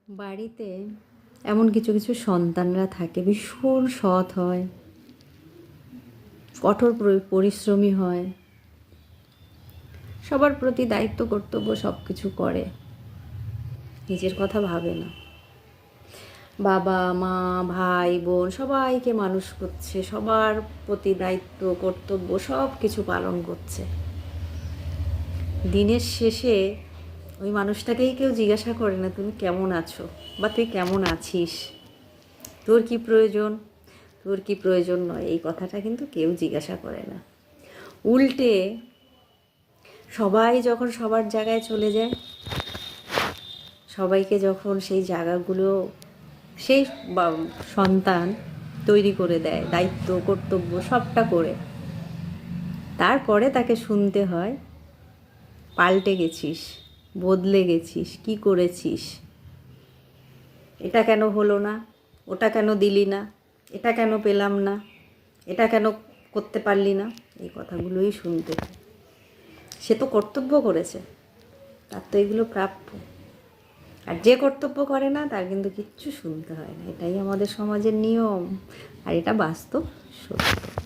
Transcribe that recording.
বাড়িতে এমন কিছু কিছু সন্তানরা থাকে ভীষণ সৎ হয়, কঠোর পরিশ্রমী হয়, সবার প্রতি দায়িত্ব কর্তব্য সব কিছু করে, নিজের কথা ভাবে না। বাবা মা ভাই বোন সবাইকে মানুষ করছে, সবার প্রতি দায়িত্ব কর্তব্য সব কিছু পালন করছে। দিনের শেষে ওই মানুষটাকেই কেউ জিজ্ঞাসা করে না তুমি কেমন আছো বা তুই কেমন আছিস, তোর কি প্রয়োজন, তোর কি প্রয়োজন নয়, এই কথাটা কিন্তু কেউ জিজ্ঞাসা করে না। উল্টে সবাই যখন সবার জায়গায় চলে যায়, সবাইকে যখন সেই জায়গাগুলো সেই সন্তান তৈরি করে দেয়, দায়িত্ব কর্তব্য সবটা করে, তারপরে তাকে শুনতে হয় পাল্টে গেছিস, বদলে গেছিস, কি করেছিস, এটা কেন হলো না, ওটা কেন দিলি না, এটা কেন পেলাম না, এটা কেন করতে পারলি না, এই কথাগুলোই শুনতে হয়। সে তো কর্তব্য করেছে, তার তো এগুলো প্রাপ্য। আর যে কর্তব্য করে না তার কিন্তু কিচ্ছু শুনতে হয় না। এটাই আমাদের সমাজের নিয়ম, আর এটা বাস্তব সত্য।